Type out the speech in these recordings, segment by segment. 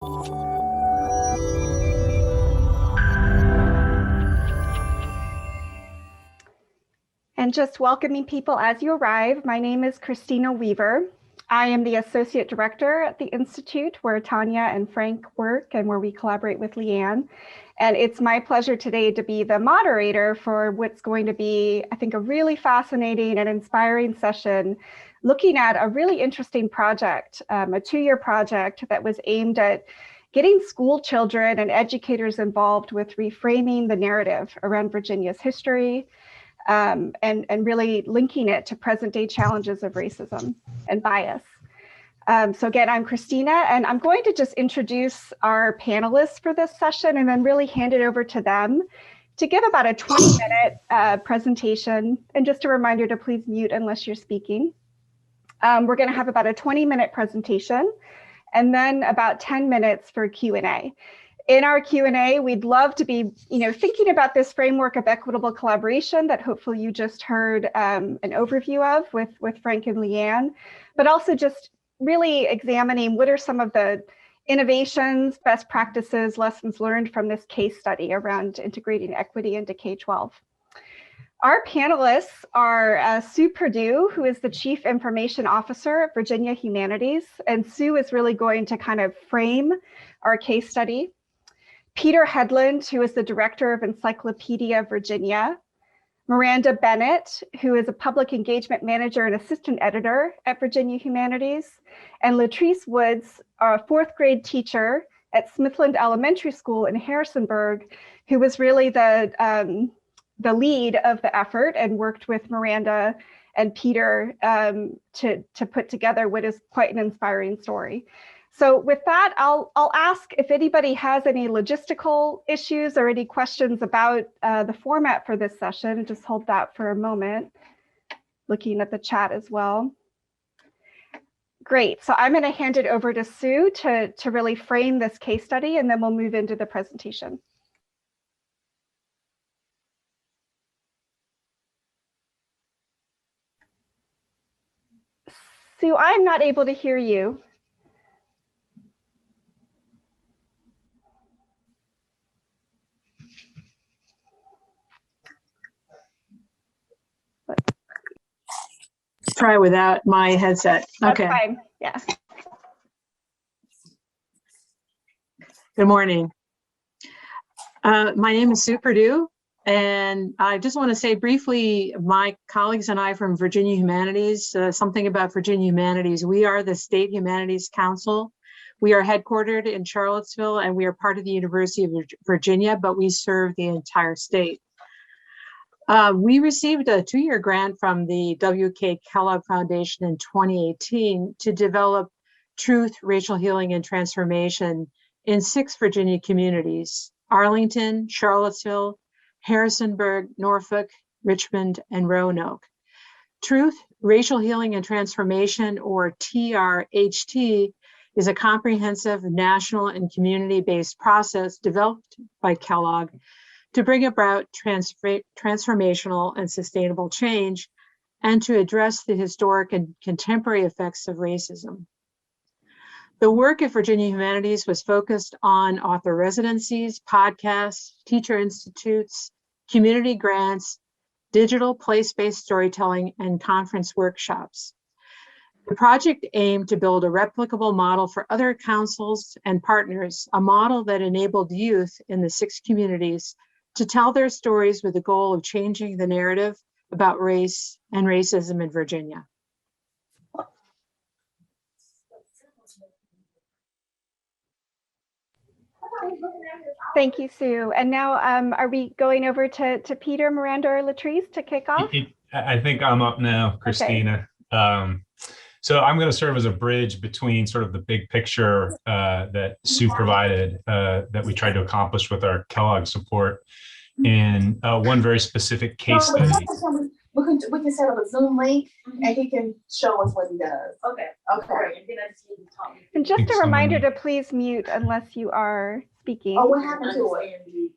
And just welcoming people as you arrive, my name is Christina Weaver. I am the Associate Director at the Institute where Tanya and Frank work and where we collaborate with Leanne. And it's my pleasure today to be the moderator for what's going to be, I think, a really fascinating and inspiring session looking at a really interesting project, a 2-year project that was aimed at getting school children and educators involved with reframing the narrative around Virginia's history, and really linking it to present day challenges of racism and bias. So again, I'm Christina, and I'm going to just introduce our panelists for this session and then really hand it over to them to give about a 20-minute presentation. And just a reminder to please mute unless you're speaking. We're going to have about a 20-minute presentation and then about 10 minutes for Q&A. In our Q&A, we'd love to be, thinking about this framework of equitable collaboration that hopefully you just heard an overview of with Frank and Leanne, but also just really examining what are some of the innovations, best practices, lessons learned from this case study around integrating equity into K-12. Our panelists are Sue Perdue, who is the Chief Information Officer at Virginia Humanities, and Sue is really going to kind of frame our case study. Peter Hedlund, who is the Director of Encyclopedia Virginia, Miranda Bennet, who is a Public Engagement Manager and Assistant Editor at Virginia Humanities, and Leatrice Woods, a 4th grade teacher at Smithland Elementary School in Harrisonburg, who was really the lead of the effort and worked with Miranda and Peter to put together what is quite an inspiring story. So with that, I'll ask if anybody has any logistical issues or any questions about the format for this session. Just hold that for a moment, looking at the chat as well. Great, so I'm going to hand it over to Sue to really frame this case study, and then we'll move into the presentation. Sue, I'm not able to hear you. Try without my headset. That's okay. Fine. Yeah. Good morning. My name is Sue Perdue, and I just want to say briefly, my colleagues and I from Virginia Humanities, something about Virginia Humanities. We are the State Humanities Council. We are headquartered in Charlottesville, and we are part of the University of Virginia, but we serve the entire state. We received a 2-year grant from the W.K. Kellogg Foundation in 2018 to develop Truth, Racial Healing, and Transformation in 6 Virginia communities: Arlington, Charlottesville, Harrisonburg, Norfolk, Richmond, and Roanoke. Truth, Racial Healing, and Transformation, or TRHT, is a comprehensive national and community-based process developed by Kellogg to bring about transformational and sustainable change and to address the historic and contemporary effects of racism. The work at Virginia Humanities was focused on author residencies, podcasts, teacher institutes, community grants, digital place-based storytelling, and conference workshops. The project aimed to build a replicable model for other councils and partners, a model that enabled youth in the 6 communities to tell their stories with the goal of changing the narrative about race and racism in Virginia. Thank you, Sue. And now are we going over to Peter, Miranda, or Leatrice to kick off? I think I'm up now, Christina. Okay. So I'm going to serve as a bridge between sort of the big picture that Sue provided that we tried to accomplish with our Kellogg support and one very specific case study. We can set up a Zoom link and he can show us what he does. Okay. Okay. And just a reminder to please mute unless you are speaking. Oh, what happened to it?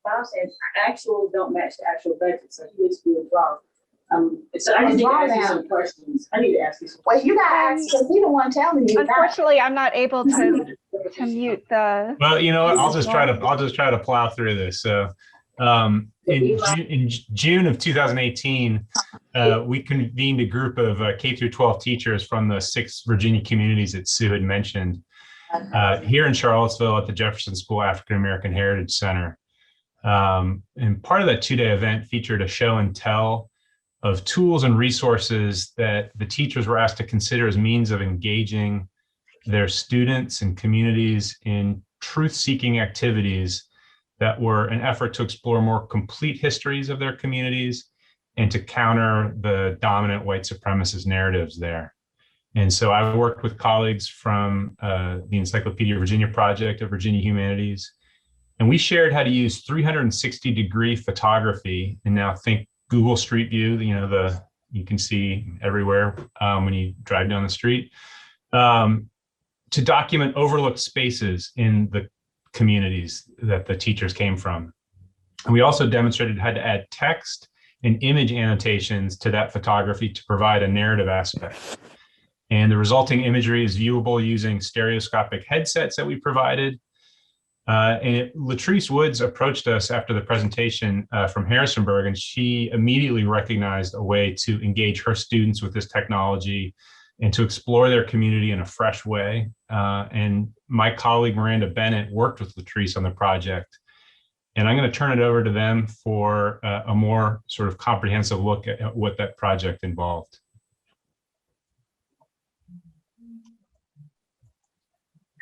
Bob said actual don't match the actual budget, so he needs to withdraw. So I just need to ask you some questions. I need to ask you some Well, you gotta ask, because he the one telling you. Unfortunately, I'm not able to mute the. Well, you know what? I'll just try to plow through this. So, in June of 2018, we convened a group of K through 12 teachers from the 6 Virginia communities that Sue had mentioned here in Charlottesville at the Jefferson School African American Heritage Center. And part of that 2-day event featured a show and tell of tools and resources that the teachers were asked to consider as means of engaging their students and communities in truth-seeking activities that were an effort to explore more complete histories of their communities and to counter the dominant white supremacist narratives there. And so I worked with colleagues from the Encyclopedia Virginia Project of Virginia Humanities, and we shared how to use 360-degree photography, and now think Google Street View, you can see everywhere when you drive down the street, to document overlooked spaces in the communities that the teachers came from. And we also demonstrated how to add text and image annotations to that photography to provide a narrative aspect. And the resulting imagery is viewable using stereoscopic headsets that we provided. Leatrice Woods approached us after the presentation from Harrisonburg, and she immediately recognized a way to engage her students with this technology and to explore their community in a fresh way. And my colleague, Miranda Bennet, worked with Leatrice on the project. And I'm going to turn it over to them for a more sort of comprehensive look at what that project involved.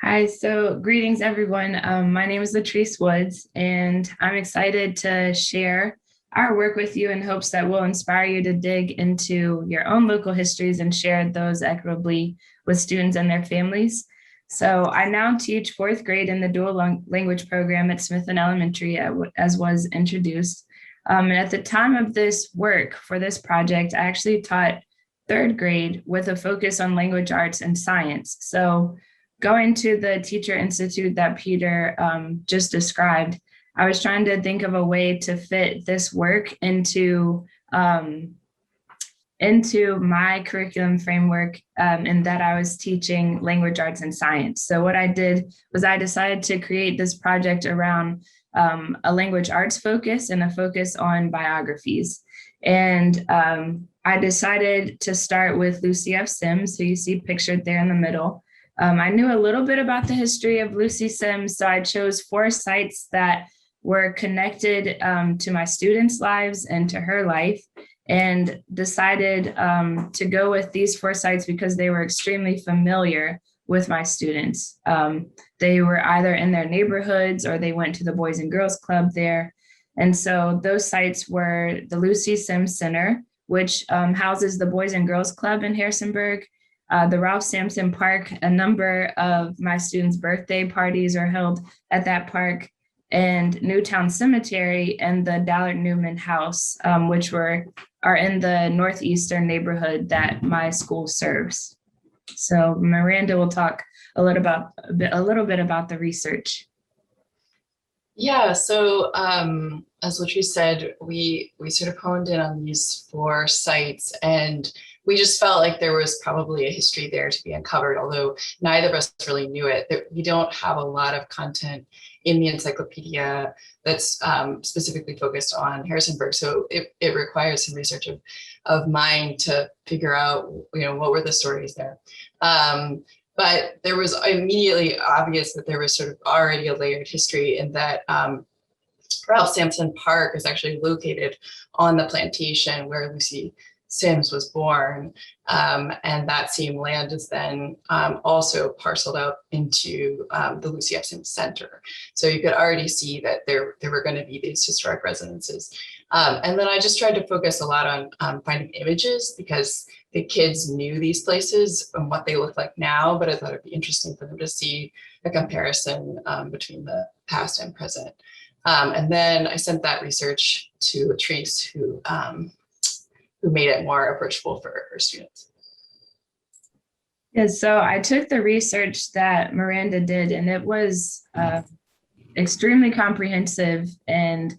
Hi, so greetings everyone. My name is Leatrice Woods, and I'm excited to share our work with you in hopes that will inspire you to dig into your own local histories and share those equitably with students and their families. So I now teach 4th grade in the dual language program at Smith and Elementary, as was introduced. And at the time of this work for this project, I actually taught 3rd grade with a focus on language arts and science. So going to the Teacher Institute that Peter just described, I was trying to think of a way to fit this work into my curriculum framework, in that I was teaching language arts and science. So what I did was I decided to create this project around a language arts focus and a focus on biographies. And I decided to start with Lucy F. Sims, who you see pictured there in the middle. I knew a little bit about the history of Lucy Sims, so I chose 4 sites that were connected to my students' lives and to her life, and decided to go with these 4 sites because they were extremely familiar with my students. They were either in their neighborhoods or they went to the Boys and Girls Club there. And so those sites were the Lucy Sims Center, which houses the Boys and Girls Club in Harrisonburg, the Ralph Sampson Park. A number of my students' birthday parties are held at that park, and Newtown Cemetery and the Dallard Newman House, which are in the northeastern neighborhood that my school serves. So Miranda will talk a little bit about the research. Yeah, so as Latrice said, we sort of honed in on these 4 sites, and we just felt like there was probably a history there to be uncovered, although neither of us really knew it. We don't have a lot of content in the encyclopedia that's specifically focused on Harrisonburg, so it requires some research of mine to figure out, what were the stories there. But there was immediately obvious that there was sort of already a layered history in that Ralph Sampson Park is actually located on the plantation where Lucy Sims was born, and that same land is then also parceled out into the Lucy F. Sims Center. So you could already see that there were going to be these historic residences. And then I just tried to focus a lot on finding images, because the kids knew these places and what they look like now, but I thought it'd be interesting for them to see a comparison between the past and present. And then I sent that research to Leatrice, who made it more approachable for her students. Yeah, so I took the research that Miranda did, and it was extremely comprehensive and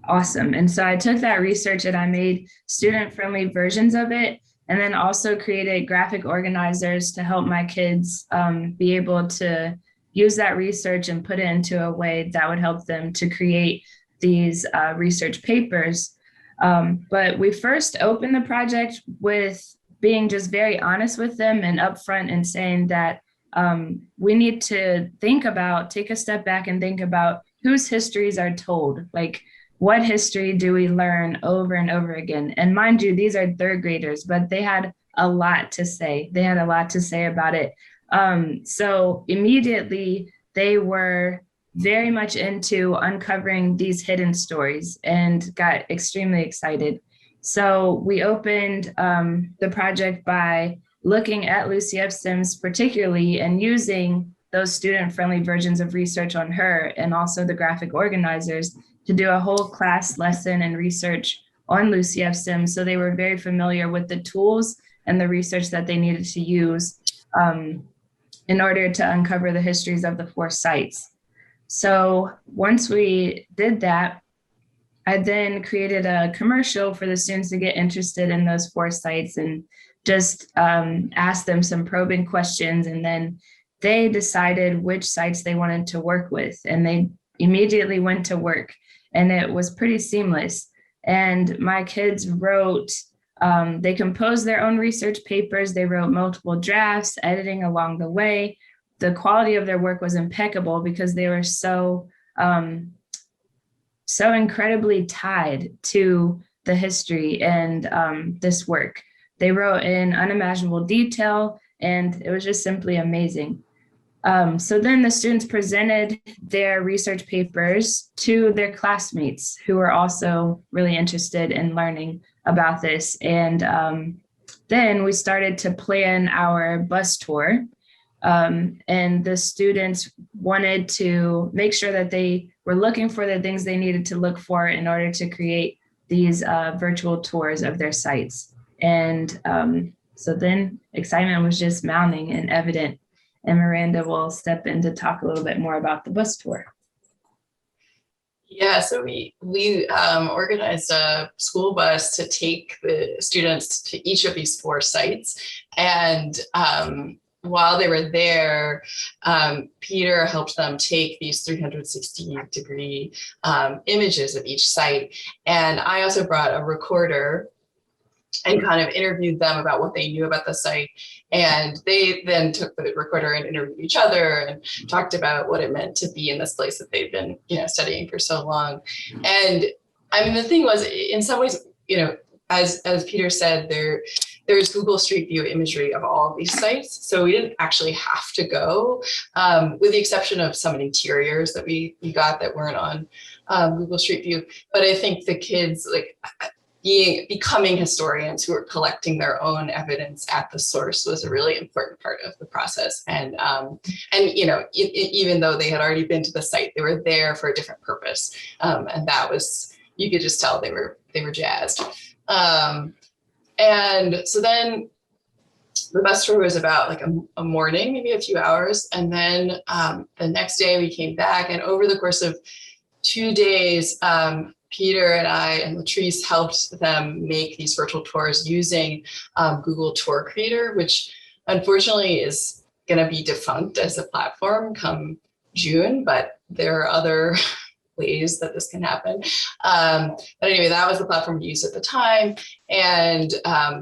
awesome. And so I took that research and I made student-friendly versions of it, and then also created graphic organizers to help my kids be able to use that research and put it into a way that would help them to create these research papers. But we first opened the project with being just very honest with them and upfront and saying that we need to take a step back and think about whose histories are told. Like, what history do we learn over and over again? And mind you, these are third graders, but they had a lot to say. They had a lot to say about it. So immediately they were very much into uncovering these hidden stories and got extremely excited. So we opened the project by looking at Lucy F. Sims particularly and using those student-friendly versions of research on her and also the graphic organizers to do a whole class lesson and research on Lucy F. Sims. So they were very familiar with the tools and the research that they needed to use in order to uncover the histories of the 4 sites. So once we did that, I then created a commercial for the students to get interested in those 4 sites and just asked them some probing questions. And then they decided which sites they wanted to work with. And they immediately went to work. And it was pretty seamless. And my kids wrote, they composed their own research papers. They wrote multiple drafts, editing along the way. The quality of their work was impeccable because they were so incredibly tied to the history and this work. They wrote in unimaginable detail, and it was just simply amazing. So then the students presented their research papers to their classmates who were also really interested in learning about this. And then we started to plan our bus tour. And the students wanted to make sure that they were looking for the things they needed to look for in order to create these virtual tours of their sites. And so then excitement was just mounting and evident. And Miranda will step in to talk a little bit more about the bus tour. Yeah, so we organized a school bus to take the students to each of these 4 sites. And while they were there, Peter helped them take these 360-degree images of each site. And I also brought a recorder and kind of interviewed them about what they knew about the site. And they then took the recorder and interviewed each other and talked about what it meant to be in this place that they've been, studying for so long. And I mean, the thing was, in some ways, as Peter said, there's Google Street View imagery of all of these sites. So we didn't actually have to go, with the exception of some interiors that we got that weren't on Google Street View. But I think the kids, becoming historians who are collecting their own evidence at the source was a really important part of the process. And even though they had already been to the site, they were there for a different purpose. And that was, you could just tell they were jazzed. And so then the bus tour was about like a morning, maybe a few hours. And then the next day we came back, and over the course of 2 days, Peter and I and Leatrice helped them make these virtual tours using Google Tour Creator, which unfortunately is going to be defunct as a platform come June, but there are other ways that this can happen. But anyway, that was the platform we used at the time. And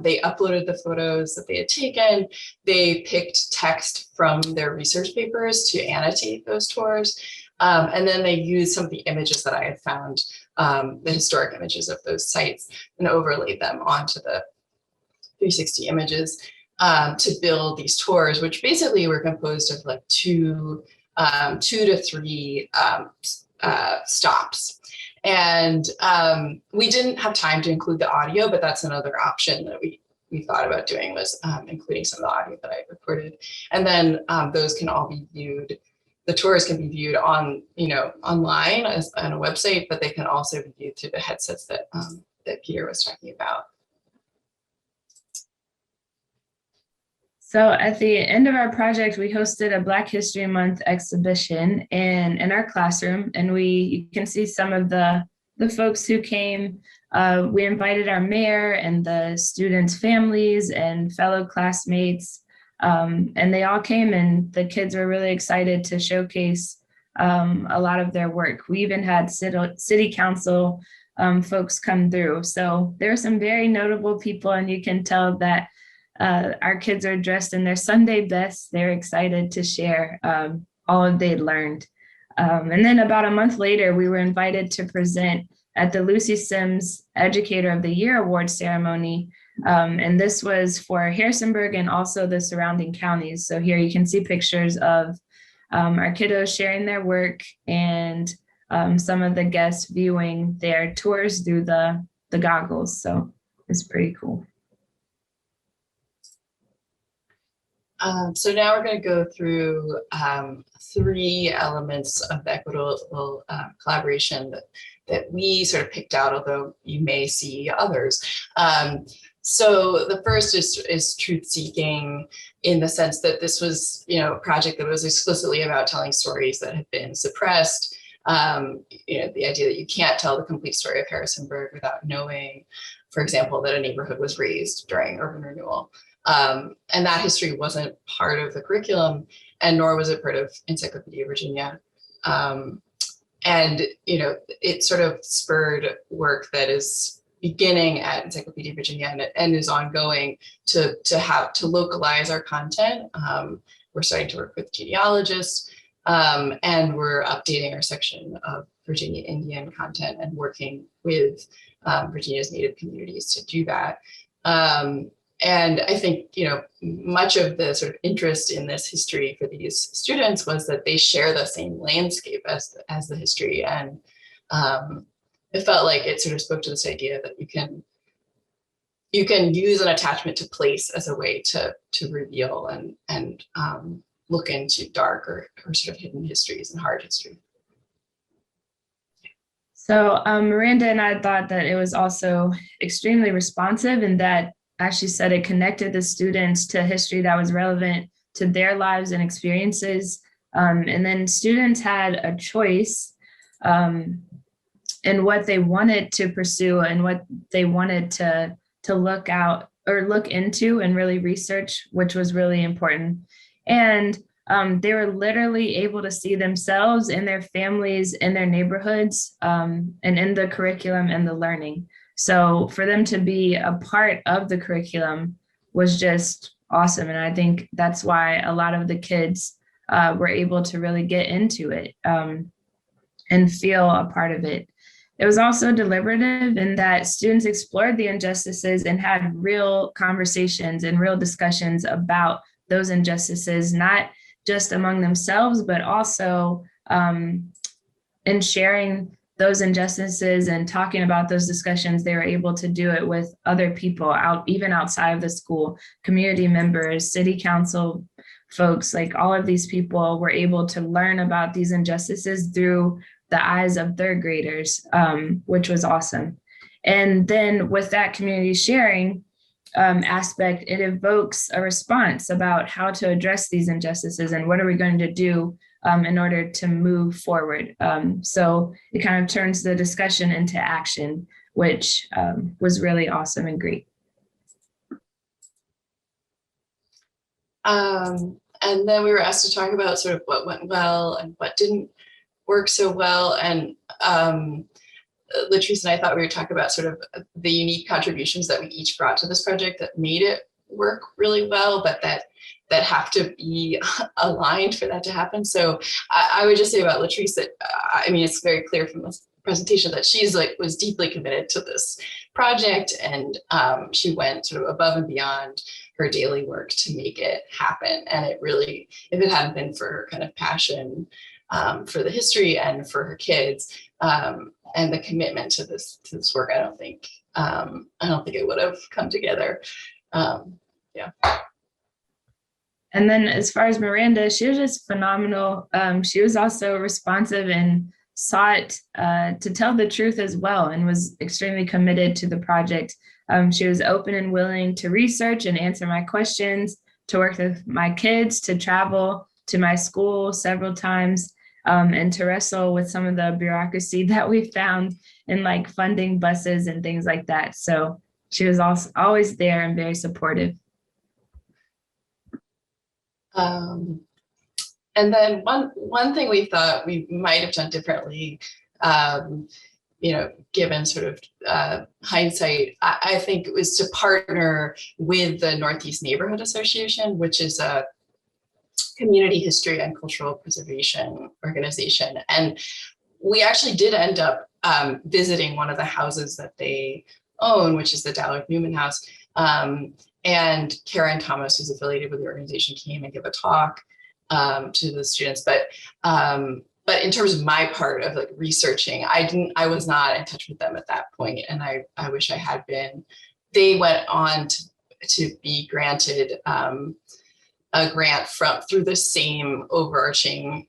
they uploaded the photos that they had taken. They picked text from their research papers to annotate those tours. And then they used some of the images that I had found, the historic images of those sites, and overlaid them onto the 360 images to build these tours, which basically were composed of like two to three stops. And we didn't have time to include the audio, but that's another option that we thought about doing, was including some of the audio that I recorded. And then those can all be viewed. The tours can be viewed on, online on a website, but they can also be viewed through the headsets that Peter was talking about. So at the end of our project, we hosted a Black History Month exhibition in our classroom, and you can see some of the the folks who came. We invited our mayor and the students' families and fellow classmates, and they all came, and the kids were really excited to showcase a lot of their work. We even had city council folks come through. So there are some very notable people, and you can tell that our kids are dressed in their Sunday best. They're excited to share all they'd learned. And then about a month later, we were invited to present at the Lucy Sims Educator of the Year Award ceremony. And this was for Harrisonburg and also the surrounding counties. So here you can see pictures of our kiddos sharing their work and some of the guests viewing their tours through the goggles. So it's pretty cool. So now we're going to go through 3 elements of the equitable collaboration that we sort of picked out, although you may see others. So the first is truth seeking, in the sense that this was, a project that was explicitly about telling stories that had been suppressed. The idea that you can't tell the complete story of Harrisonburg without knowing, for example, that a neighborhood was razed during urban renewal. And that history wasn't part of the curriculum, and nor was it part of Encyclopedia Virginia. And it sort of spurred work that is beginning at Encyclopedia Virginia and is ongoing to localize our content. We're starting to work with genealogists, and we're updating our section of Virginia Indian content and working with Virginia's Native communities to do that. And I think, much of the sort of interest in this history for these students was that they share the same landscape as the history. And it felt like it sort of spoke to this idea that you can use an attachment to place as a way to reveal and look into dark or sort of hidden histories and hard history. So Miranda and I thought that it was also extremely responsive, in that, as she said, it connected the students to history that was relevant to their lives and experiences. And then students had a choice in what they wanted to pursue and what they wanted to look out or look into and really research, which was really important. And they were literally able to see themselves and their families in their neighborhoods and in the curriculum and the learning. So for them to be a part of the curriculum was just awesome. And I think that's why a lot of the kids were able to really get into it and feel a part of it. It was also deliberative in that students explored the injustices and had real conversations and real discussions about those injustices, not just among themselves, but also in sharing those injustices and talking about those discussions. They were able to do it with other people even outside of the school, community members, city council folks, like all of these people were able to learn about these injustices through the eyes of third graders, which was awesome. And then with that community sharing aspect, it evokes a response about how to address these injustices and what are we going to do in order to move forward. So it kind of turns the discussion into action, which was really awesome and great. And then we were asked to talk about sort of what went well and what didn't work so well. And Leatrice and I thought we would talk about sort of the unique contributions that we each brought to this project that made it work really well, but that have to be aligned for that to happen. So I would just say about Leatrice that, it's very clear from this presentation that she's was deeply committed to this project, and she went sort of above and beyond her daily work to make it happen. And it really, if it hadn't been for her kind of passion for the history and for her kids and the commitment to this work, I don't think it would have come together. Yeah. And then as far as Miranda, she was just phenomenal. She was also responsive and sought to tell the truth as well, and was extremely committed to the project. She was open and willing to research and answer my questions, to work with my kids, to travel to my school several times. and to wrestle with some of the bureaucracy that we found in like funding buses and things like that. So she was also always there and very supportive. And then one thing we thought we might have done differently, given sort of hindsight, I think it was to partner with the Northeast Neighborhood Association, which is a community history and cultural preservation organization. And we actually did end up visiting one of the houses that they own, which is the Dallard Newman House. And Karen Thomas, who's affiliated with the organization, came and gave a talk to the students. But in terms of my part of like researching, I was not in touch with them at that point, and I wish I had been. They went on to be granted a grant through the same overarching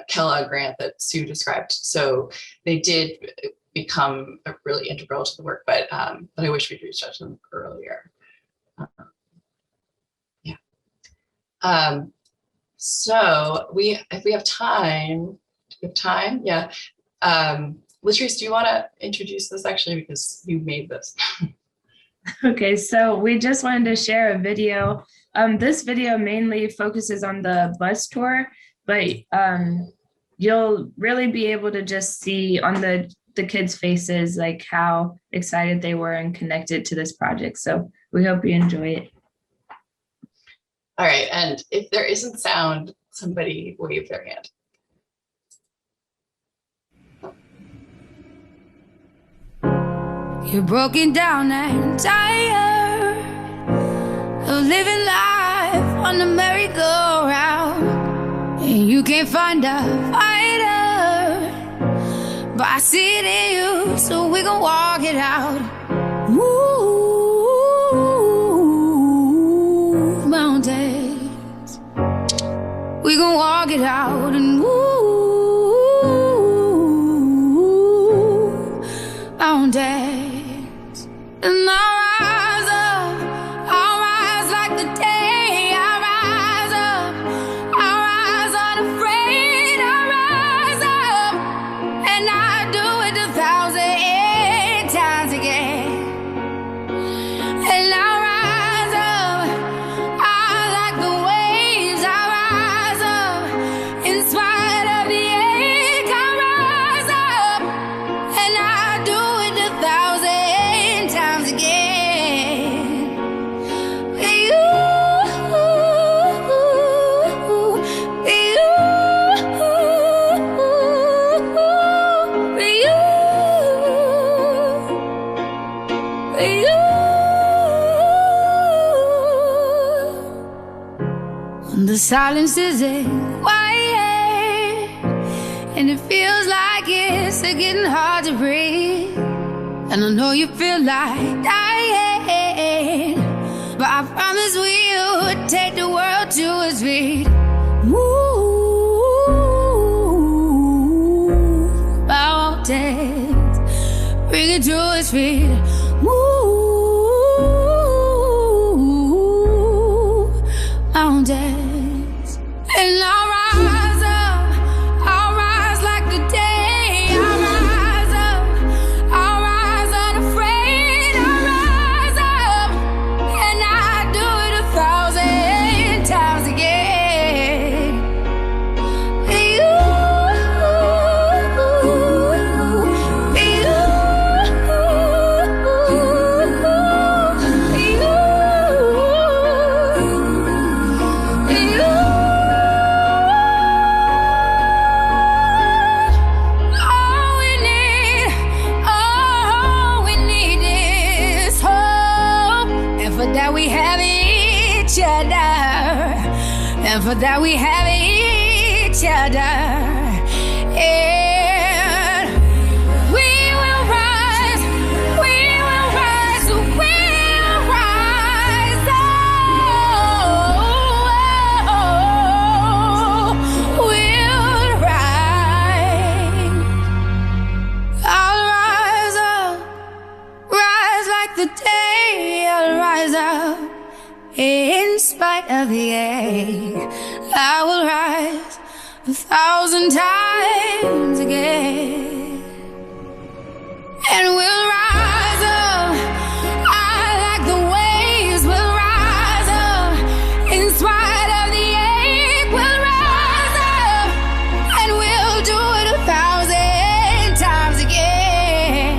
Kellogg grant that Sue described. So they did become really integral to the work, but I wish we'd reached out to them earlier. So if we have time, yeah. Leatrice, do you want to introduce this actually, because you made this? Okay, so we just wanted to share a video. This video mainly focuses on the bus tour, but you'll really be able to just see on the kids' faces like how excited they were and connected to this project. So we hope you enjoy it. All right, and if there isn't sound, somebody wave their hand. You're broken down and tired of living life on the merry-go-round, and you can't find a fighter, but I see it in you, so we gon' walk it out. Move mountains, we gon' walk it out, and move mountains. And I'll rise like the day. I'll rise unafraid. I'll rise up, and I'll do it 1,000 times again. And I'll rise up, I like the waves. I'll rise up, in spite of the ache. I'll rise up, and I'll do it 1,000 times again. The silence isn't quiet, and it feels like it's getting hard to breathe. And I know you feel like dying, but I promise we'll take the world to its feet. Move mountains, bring it to its feet. Move mountains. And I'll rise up, I'll rise like the day. I'll rise unafraid. I'll rise up, and I'll do it 1,000 times again. And for that we have each other, and we will rise, we'll rise we'll rise. I'll rise up, rise like the day. I'll rise up, in spite of the ache. I will rise, 1,000 times again. And we'll rise up. I like the waves. We'll rise up. In spite of the ache, we'll rise up. And we'll do it 1,000 times again.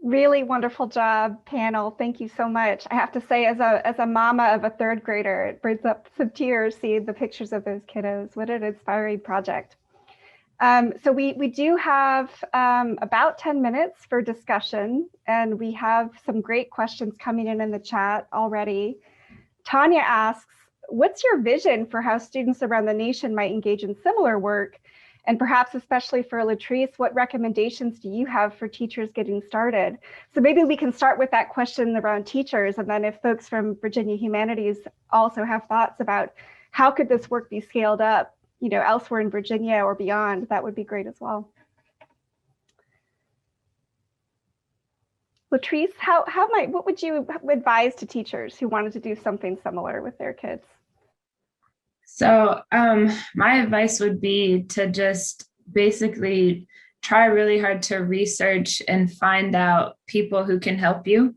Really wonderful job, panel. Thank you so much. I have to say, as a mama of a third grader, it brings up some tears seeing the pictures of those kiddos. What an inspiring project. So we do have about 10 minutes for discussion, and we have some great questions coming in the chat already. Tanya asks, what's your vision for how students around the nation might engage in similar work? And perhaps especially for Leatrice, what recommendations do you have for teachers getting started? So maybe we can start with that question around teachers, and then if folks from Virginia Humanities also have thoughts about how could this work be scaled up, you know, elsewhere in Virginia or beyond, that would be great as well. Leatrice, what would you advise to teachers who wanted to do something similar with their kids? So my advice would be to just basically try really hard to research and find out people who can help you.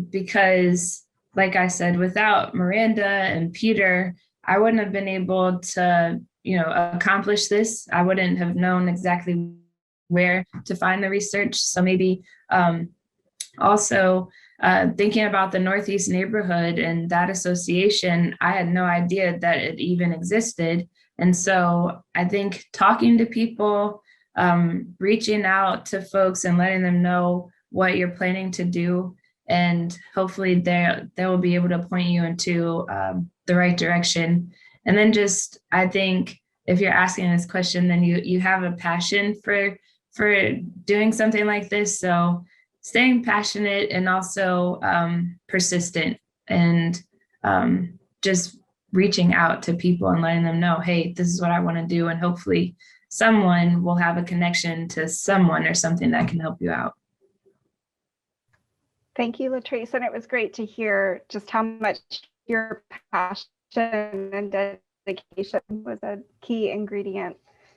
Because like I said, without Miranda and Peter, I wouldn't have been able to, you know, accomplish this. I wouldn't have known exactly where to find the research. So maybe also thinking about the Northeast neighborhood and that association, I had no idea that it even existed. And so I think talking to people, reaching out to folks and letting them know what you're planning to do, and hopefully they will be able to point you into the right direction. And then just, I think if you're asking this question, then you have a passion for doing something like this. So staying passionate and also persistent, and just reaching out to people and letting them know, hey, this is what I want to do. And hopefully someone will have a connection to someone or something that can help you out. Thank you, Leatrice. And it was great to hear just how much your passion and dedication was a key ingredient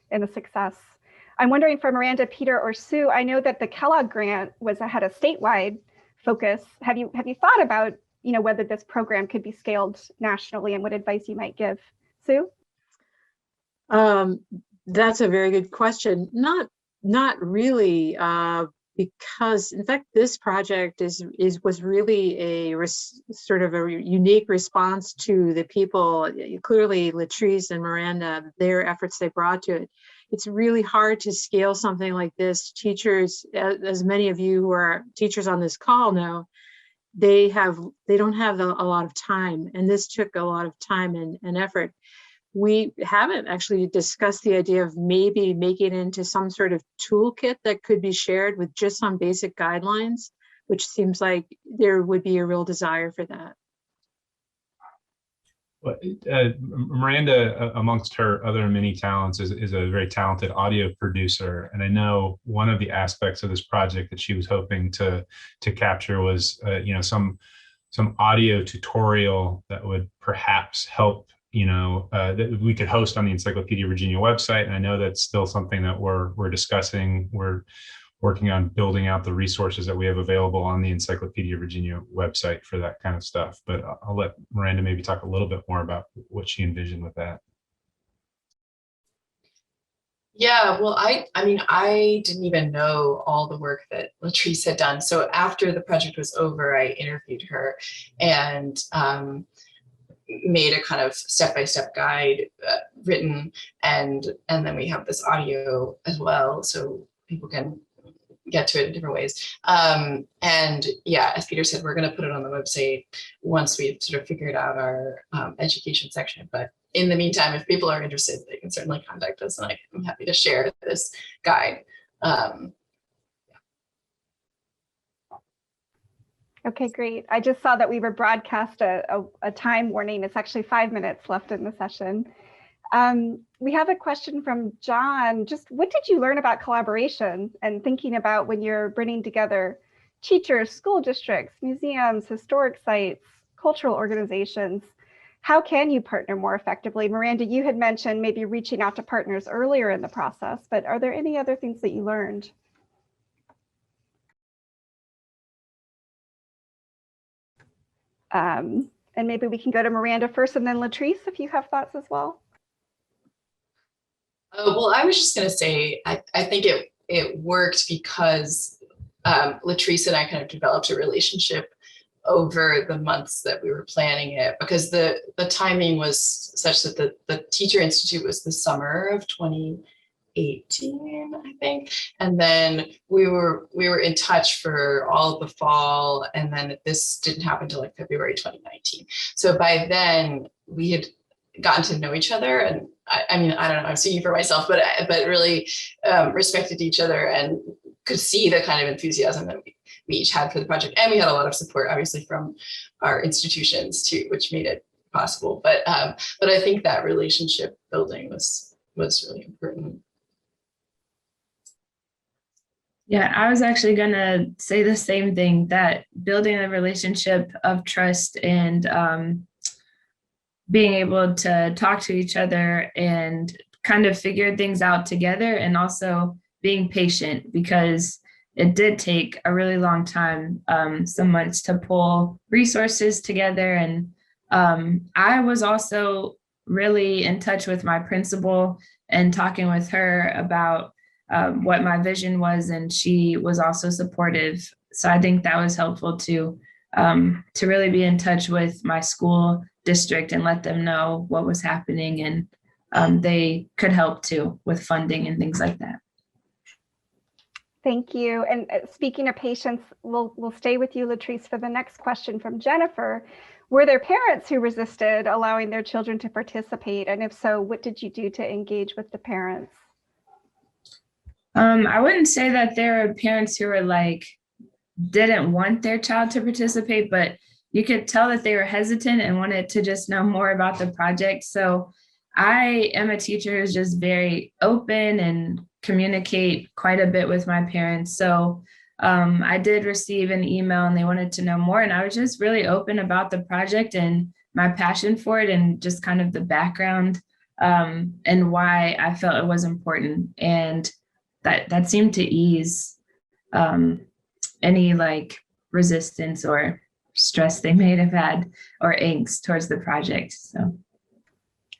in the success. I'm wondering for Miranda, Peter, or Sue, I know that the Kellogg grant had a statewide focus. Have you thought about, you know, whether this program could be scaled nationally, and what advice you might give? Sue? That's a very good question. Not really, because in fact this project was really a sort of a unique response to the people, clearly Leatrice and Miranda, their efforts they brought to it. It's really hard to scale something like this. Teachers, as many of you who are teachers on this call know, they don't have a lot of time, and this took a lot of time and effort. We haven't actually discussed the idea of maybe making it into some sort of toolkit that could be shared with just some basic guidelines, which seems like there would be a real desire for that. Miranda, amongst her other many talents, is a very talented audio producer. And I know one of the aspects of this project that she was hoping to capture was, some audio tutorial that would perhaps help, that we could host on the Encyclopedia Virginia website. And I know that's still something that we're discussing. We're working on building out the resources that we have available on the Encyclopedia Virginia website for that kind of stuff. But I'll let Miranda maybe talk a little bit more about what she envisioned with that. Yeah, well, I mean, I didn't even know all the work that Leatrice had done. So after the project was over, I interviewed her and made a kind of step-by-step guide written, and then we have this audio as well, so people can get to it in different ways. And yeah, as Peter said, we're going to put it on the website once we've sort of figured out our education section. But in the meantime, if people are interested, they can certainly contact us, and I'm happy to share this guide. Okay, great. I just saw that we were broadcast a time warning. It's actually 5 minutes left in the session. We have a question from John. Just what did you learn about collaboration and thinking about when you're bringing together teachers, school districts, museums, historic sites, cultural organizations? How can you partner more effectively? Miranda, you had mentioned maybe reaching out to partners earlier in the process, but are there any other things that you learned? And maybe we can go to Miranda first and then Leatrice, if you have thoughts as well. Well, I was just going to say, I think it worked because Leatrice and I kind of developed a relationship over the months that we were planning it, because the timing was such that the Teacher Institute was the summer of 2018, I think. And then we were in touch for all of the fall, and then this didn't happen until like February 2019. So by then we had gotten to know each other, and I mean, I don't know, I'm speaking for myself, but really respected each other and could see the kind of enthusiasm that we each had for the project. And we had a lot of support, obviously, from our institutions too, which made it possible. But I think that relationship building was really important. Yeah, I was actually going to say the same thing, that building a relationship of trust and being able to talk to each other and kind of figure things out together, and also being patient, because it did take a really long time, some months, to pull resources together. And I was also really in touch with my principal and talking with her about what my vision was, and she was also supportive. So I think that was helpful to really be in touch with my school district and let them know what was happening, and they could help too with funding and things like that. Thank you. And speaking of patience, we'll stay with you, Leatrice, for the next question from Jennifer. Were there parents who resisted allowing their children to participate? And if so, what did you do to engage with the parents? I wouldn't say that there are parents who were like, didn't want their child to participate, but you could tell that they were hesitant and wanted to just know more about the project. So I am a teacher who's just very open and communicate quite a bit with my parents. So I did receive an email and they wanted to know more. And I was just really open about the project and my passion for it, and just kind of the background and why I felt it was important. And that seemed to ease any like resistance or stress they may have had, or angst towards the project. So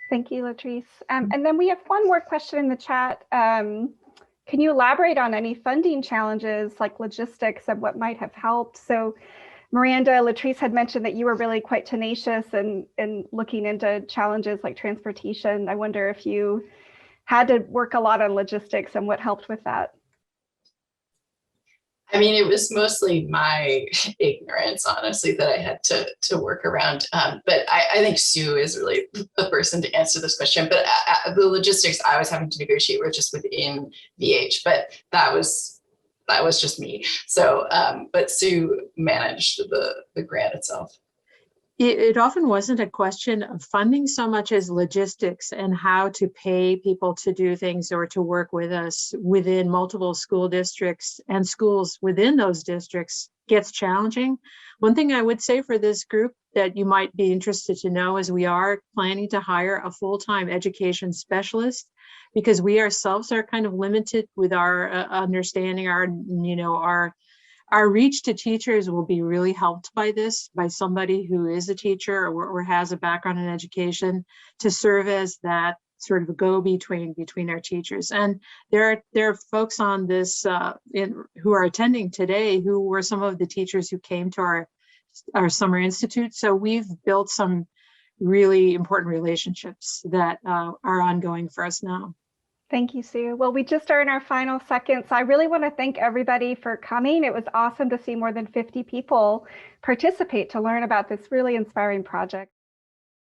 thank you, Leatrice. And then we have one more question in the chat. Can you elaborate on any funding challenges like logistics and what might have helped? So Miranda, Leatrice had mentioned that you were really quite tenacious in looking into challenges like transportation. I wonder if you had to work a lot on logistics and what helped with that. I mean, it was mostly my ignorance, honestly, that I had to work around. But I think Sue is really the person to answer this question. But the logistics I was having to negotiate were just within VH, but that was just me. So, but Sue managed the grant itself. It often wasn't a question of funding so much as logistics and how to pay people to do things or to work with us within multiple school districts, and schools within those districts gets challenging. One thing I would say for this group that you might be interested to know is we are planning to hire a full-time education specialist, because we ourselves are kind of limited with our understanding, our reach to teachers will be really helped by this, by somebody who is a teacher or has a background in education, to serve as that sort of a go-between between our teachers. And there are folks on this who are attending today who were some of the teachers who came to our summer institute. So we've built some really important relationships that are ongoing for us now. Thank you, Sue. Well, we just are in our final seconds. I really want to thank everybody for coming. It was awesome to see more than 50 people participate to learn about this really inspiring project.